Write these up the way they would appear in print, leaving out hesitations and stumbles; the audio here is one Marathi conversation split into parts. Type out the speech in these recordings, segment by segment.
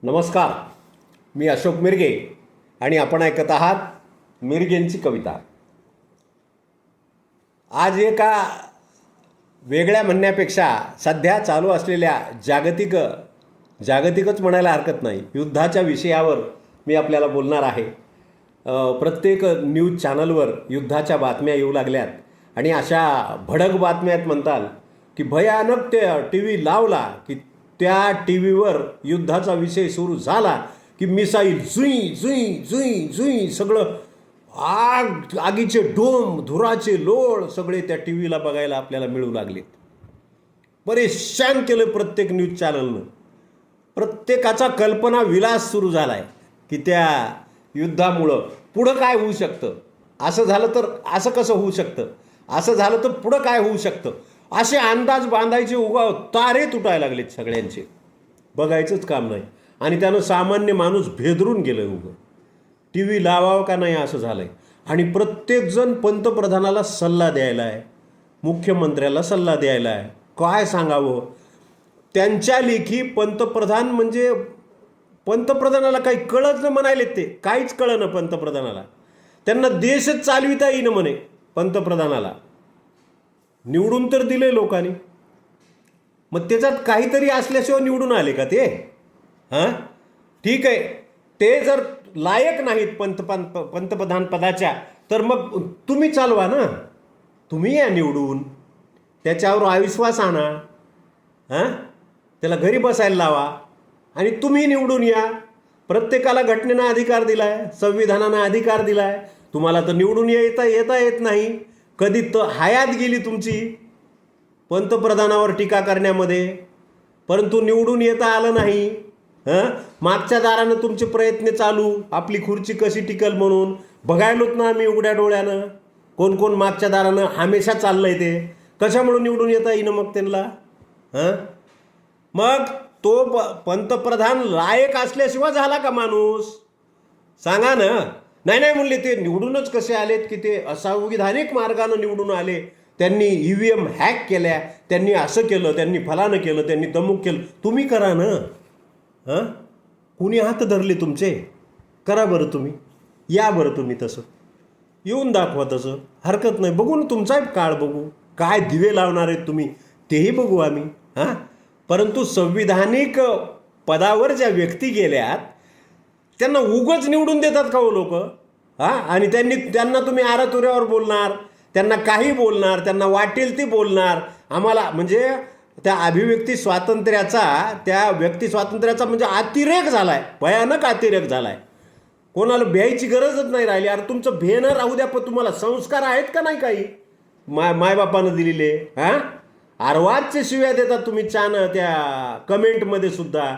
नमस्कार. मी अशोक मिरगे आणि आपण ऐकत आहात मिरगेंची कविता. आज एका वेगळ्या म्हणण्यापेक्षा सध्या चालू असलेल्या जागतिकच म्हणायला हरकत नाही युद्धाच्या विषयावर मी आपल्याला बोलणार आहे. प्रत्येक न्यूज चॅनलवर युद्धाच्या बातम्या येऊ लागल्यात आणि अशा भडक बातम्या आहेत म्हणताल की भयानक ते टी व्ही लावला की त्या टी व्हीवर युद्धाचा विषय सुरू झाला की मिसाईल जुई जुई जुई जुई सगळं आगीचे डोम धुराचे लोळ सगळे त्या टी व्हीला बघायला आपल्याला मिळू लागलेत. परेशान केलं प्रत्येक न्यूज चॅनलनं. प्रत्येकाचा कल्पना विलास सुरू झाला आहे की त्या युद्धामुळं पुढं काय होऊ शकतं, असं झालं तर असं कसं होऊ शकतं, असं झालं तर पुढं काय होऊ शकतं, असे अंदाज बांधायचे उगाव तारे तुटायला लागलेत सगळ्यांचे. बघायचंच काम नाही आणि त्यानं सामान्य माणूस भेदरून गेलं. उगं टी व्ही लावावं का नाही असं झालं आहे. आणि प्रत्येकजण पंतप्रधानाला सल्ला द्यायला आहे, मुख्यमंत्र्याला सल्ला द्यायला आहे. काय सांगावं, त्यांच्या लेखी पंतप्रधान म्हणजे पंतप्रधानाला काही कळत न म्हणायले, ते काहीच कळलं पंतप्रधानाला. त्यांना देशच चालविता येईन म्हणे. पंतप्रधानाला निवडून तर दिले लोकांनी, मग त्याच्यात काहीतरी असल्याशिवाय निवडून आले का ते? हां ठीक आहे, ते जर लायक नाहीत पंतप्रधान पदाच्या तर मग तुम्ही चालवा ना, तुम्ही या निवडून, त्याच्यावर अविश्वास आणा, त्याला घरी बसायला लावा आणि तुम्ही निवडून या. प्रत्येकाला घटनेनं अधिकार दिला आहे, संविधानानं अधिकार दिला आहे. तुम्हाला तर निवडून येता येत नाही. कधी तर हयात गेली तुमची पंतप्रधानावर टीका करण्यामध्ये, परंतु निवडून येता आलं नाही. मागच्या दारानं तुमचे प्रयत्न चालू, आपली खुर्ची कशी टिकल म्हणून बघायलोत ना आम्ही उघड्या डोळ्यानं. कोण कोण मागच्या दारानं हमेशा चाललंय ते. कशामुळं निवडून येता येईन मग त्यांना? मग तो पंतप्रधान लायक असल्याशिवाय झाला का माणूस? सांगा ना. नाही म्हणले ते निवडूनच कसे आलेत की ते असंविधानिक मार्गानं निवडून आले. त्यांनी EVM हॅक केल्या, त्यांनी असं केलं, त्यांनी फलानं केलं, त्यांनी तमुक केलं. तुम्ही करा ना. कुणी हात धरले तुमचे? करा बरं तुम्ही, या बरं तुम्ही, तसं येऊन दाखवा, तसं हरकत नाही. बघू ना तुमचा काळ, बघू काय दिवे लावणार आहेत तुम्ही तेही बघू आम्ही. परंतु संविधानिक पदावर ज्या व्यक्ती गेल्यात त्यांना उगाच निवडून देतात का हो लोक? आणि त्यांना तुम्ही आरातुऱ्यावर बोलणार, त्यांना काही बोलणार, त्यांना वाटेल ते बोलणार. आम्हाला म्हणजे त्या अभिव्यक्ती स्वातंत्र्याचा, त्या व्यक्ती स्वातंत्र्याचा म्हणजे अतिरेक झाला आहे, भयानक अतिरेक झाला आहे. कोणाला भ्यायची गरजच नाही राहिली. अरे तुमचं भेणं राहू द्या, पण तुम्हाला संस्कार आहेत का नाही काही मायबापानं दिलेले? अर्वाजचे शिव्या देतात तुम्ही त्या कमेंटमध्ये सुद्धा.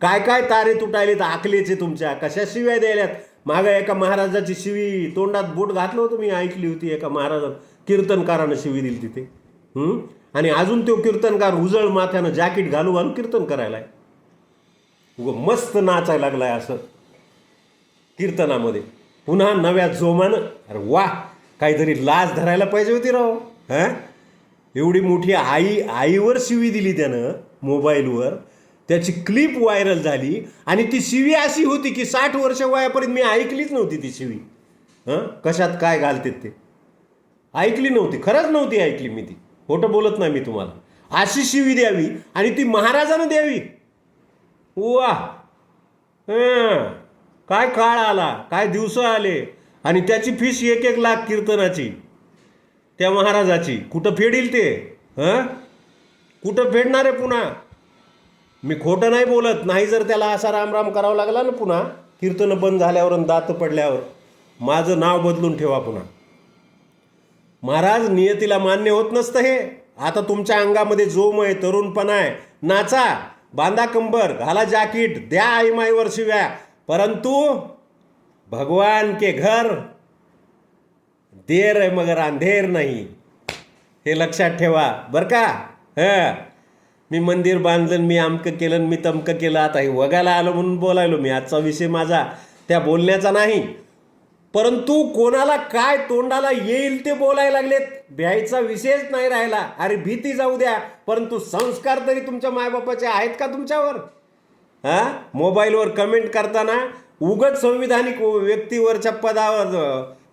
काय काय तारे तुटायले तर आकलेचे तुमच्या, कशा शिव्या द्यायल्यात. मागं एका महाराजाची शिवी तोंडात बोट घातलं होतं, मी ऐकली होती. एका महाराजा कीर्तनकारानं शिवी दिली तिथे. आणि अजून तो कीर्तनकार उजळ माथ्यानं जॅकेट घालू कीर्तन करायला आहे. मस्त नाचायला लागलाय असं कीर्तनामध्ये, पुन्हा नव्या जोमानं. अरे वा, काहीतरी लाज धरायला पाहिजे होती राव. एवढी मोठी आईवर शिवी दिली त्यानं मोबाईलवर, त्याची क्लिप व्हायरल झाली आणि ती शिवी अशी होती की 60 वर्ष वयापर्यंत मी ऐकलीच नव्हती ती शिवी. कशात काय घालते ते ऐकली नव्हती, खरंच नव्हती ऐकली मी ती. खोटं बोलत नाही मी तुम्हाला. अशी शिवी द्यावी आणि ती महाराजानं द्यावी. वा, काय काळ आला, काय दिवस आले. आणि त्याची फीस 1-1 लाख कीर्तनाची, त्या महाराजाची. कुठं फेडील ते? कुठं फेडणार आहे पुन्हा? मी खोटं नाही बोलत. नाही जर त्याला असा रामराम करावा लागला ना पुन्हा, कीर्तन बंद झाल्यावर दात पडल्यावर, माझं नाव बदलून ठेवा पुन्हा. महाराज, नियतीला मान्य होत नसतं हे. आता तुमच्या अंगामध्ये जोम आहे, तरुणपणा आहे, नाचा, बांधा कंबर, घाला जॅकेट, द्या आईमाईवर शिव्या, परंतु भगवान के घर देर है मगर अंधेर नाही, हे लक्षात ठेवा बरं का. मी मंदिर बांधलं, मी अमकं केलं, मी तमकं केलं. आता हे वगायला आलो म्हणून बोलायलो मी. आजचा विषय माझा त्या बोलण्याचा नाही, परंतु कोणाला काय तोंडाला येईल ते बोलायला लागलेत. भ्यायचा विषयच नाही राहिला. अरे भीती जाऊ द्या, परंतु संस्कार तरी तुमच्या मायबापाचे आहेत का तुमच्यावर? मोबाईलवर कमेंट करताना उगाच संविधानिक व्यक्तीवरच्या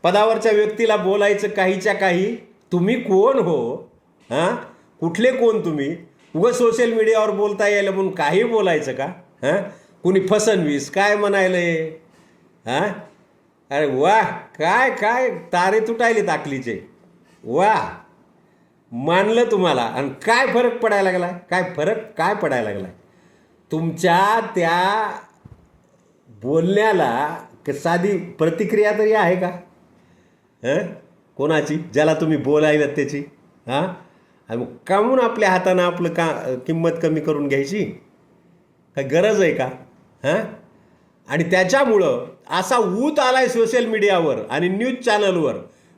पदावरच्या व्यक्तीला बोलायचं काहीच्या काही. तुम्ही कोण हो? कुठले कोण तुम्ही? उगाच सोशल मीडियावर बोलता यायला म्हणून काही बोलायचं का? कुणी फसनवीस काय म्हणायलंय? अरे वा, काय काय तारे तुटायले ताकलीचे. वा, मानलं तुम्हाला. आणि काय फरक पडायला लागलाय? काय पडायला लागलाय तुमच्या त्या बोलण्याला? साधी प्रतिक्रिया तरी आहे का कोणाची, ज्याला तुम्ही बोलायला त्याची? आणि मग कामून आपल्या हातानं आपलं किंमत कमी करून घ्यायची काय गरज आहे का? आणि त्याच्यामुळं असा ऊत आलाय सोशल मीडियावर आणि न्यूज चॅनलवर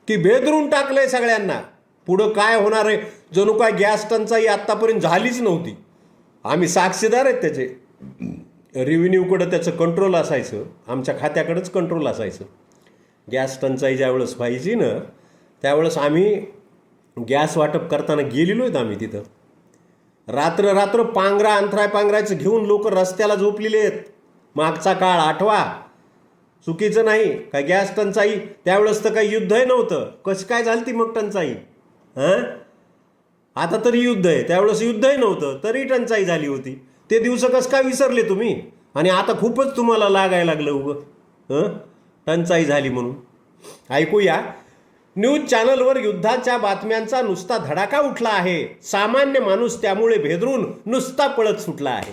की भेदरून टाकलंय सगळ्यांना. पुढं काय होणार आहे? जणू काय गॅस टंचाई आत्तापर्यंत झालीच नव्हती. आम्ही साक्षीदार आहेत त्याचे. रेव्हेन्यूकडं त्याचं कंट्रोल असायचं, आमच्या खात्याकडंच कंट्रोल असायचं. गॅस टंचाई ज्यावेळेस व्हायची ना त्यावेळेस आम्ही गॅस वाटप करताना गेलेलो आहेत आम्ही तिथं. रात्र अंथराय पांघरायचं घेऊन लोक रस्त्याला झोपलेले आहेत. मागचा काळ आठवा. चुकीचं नाही काय गॅस टंचाई त्यावेळेस तर काही युद्धही नव्हतं. कसं काय झाली ती मग टंचाई? आता तरी युद्ध आहे, त्यावेळेस युद्धही नव्हतं तरी टंचाई झाली होती. ते दिवस कसं काय विसरले तुम्ही? आणि आता खूपच तुम्हाला लागायला लागलं उगं टंचाई झाली म्हणून. ऐकूया. न्यूज चॅनलवर युद्धाच्या बातम्यांचा नुसता धडाका उठला आहे. सामान्य माणूस त्यामुळे भेदरून नुसता पळत सुटला आहे.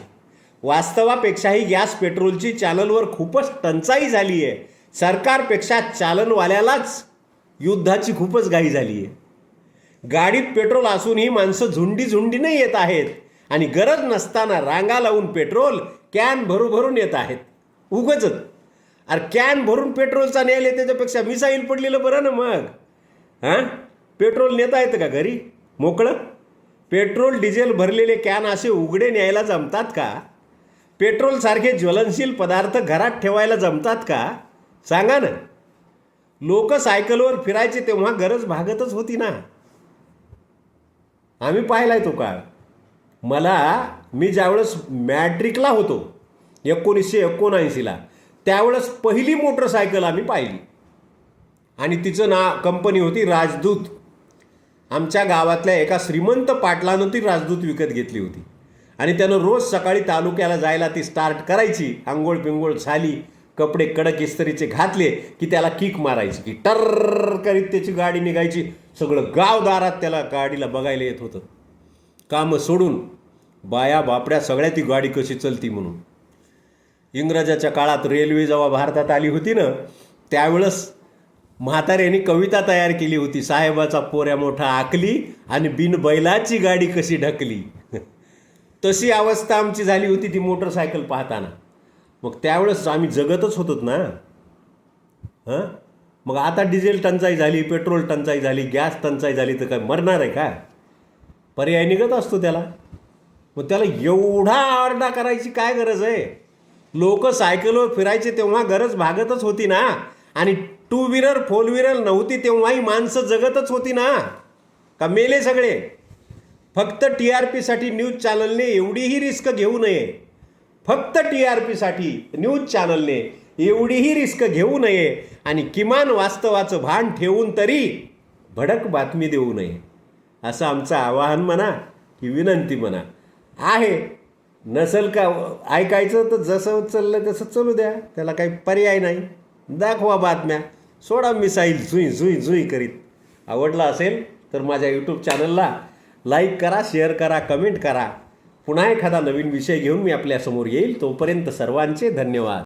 वास्तवापेक्षाही गॅस पेट्रोलची चॅनलवर खूपच टंचाई झाली आहे. सरकारपेक्षा चॅनलवाल्यालाच युद्धाची खूपच घाई झाली आहे. गाडीत पेट्रोल असूनही माणसं झुंडीने येत आहेत आणि गरज नसताना रांगा लावून पेट्रोल कॅन भरून येत आहेत. उगच अरे कॅन भरून पेट्रोलचा न्यायला त्याच्यापेक्षा मिसाईल पडलेलं बरं ना मग. पेट्रोल नेता येतं का घरी मोकळं? पेट्रोल डिझेल भरलेले कॅन असे उघडे न्यायला जमतात का? पेट्रोलसारखे ज्वलनशील पदार्थ घरात ठेवायला जमतात का? सांगा ना. लोक सायकलवर फिरायचे तेव्हा गरज भागतच होती ना. आम्ही पाहिलाय तो काळ. मी ज्यावेळेस मॅट्रिकला होतो 1979ला त्यावेळेस पहिली मोटरसायकल आम्ही पाहिली आणि तिचं कंपनी होती राजदूत. आमच्या गावातल्या एका श्रीमंत पाटलानं ती राजदूत विकत घेतली होती आणि त्यानं रोज सकाळी तालुक्याला जायला ती स्टार्ट करायची. आंघोळ पिंगोळ झाली, कपडे कडक इस्त्रीचे घातले की त्याला किक मारायची की टर्र करीत त्याची गाडी निघायची. सगळं गाव दारात त्याला गाडीला बघायला येत होतं. कामं सोडून बाया बापड्या सगळ्या ती गाडी कशी चलती म्हणून. इंग्रजाच्या काळात रेल्वे जेव्हा भारतात आली होती ना त्यावेळेस म्हाताऱ्यांनी कविता तयार केली होती. साहेबाचा पोऱ्या मोठा आकली आणि बिन बैलाची गाडी कशी ढकली. तशी अवस्था आमची झाली होती ती मोटरसायकल पाहताना. मग त्यावेळेस आम्ही जगतच होतो ना. मग आता डिझेल टंचाई झाली, पेट्रोल टंचाई झाली, गॅस टंचाई झाली तर काय मरणार आहे का? पर्याय निघत असतो त्याला. मग त्याला एवढा आरडा करायची काय गरज आहे? लोक सायकलवर फिरायचे तेव्हा गरज भागतच होती ना. आणि टू व्हीलर फोर व्हीलर नव्हती तेव्हाही माणसं जगतच होती ना. का मेले सगळे? फक्त TRPसाठी न्यूज चॅनलने एवढीही रिस्क घेऊ नये. फक्त TRPसाठी न्यूज चॅनलने एवढीही रिस्क घेऊ नये आणि किमान वास्तवाचं भान ठेवून तरी भडक बातमी देऊ नये असं आमचं आवाहन म्हणा की विनंती म्हणा आहे. नसेल का ऐकायचं तर जसं चाललं तसं चालू द्या, त्याला काही पर्याय नाही. दाखवा बातम्या, सोडा मिसाईल जुई करीत. आवडला असेल तर माझ्या यूट्यूब चॅनलला लाईक करा, शेअर करा, कमेंट करा. पुन्हा एखादा नवीन विषय घेऊन मी आपल्यासमोर येईल. तोपर्यंत सर्वांचे धन्यवाद.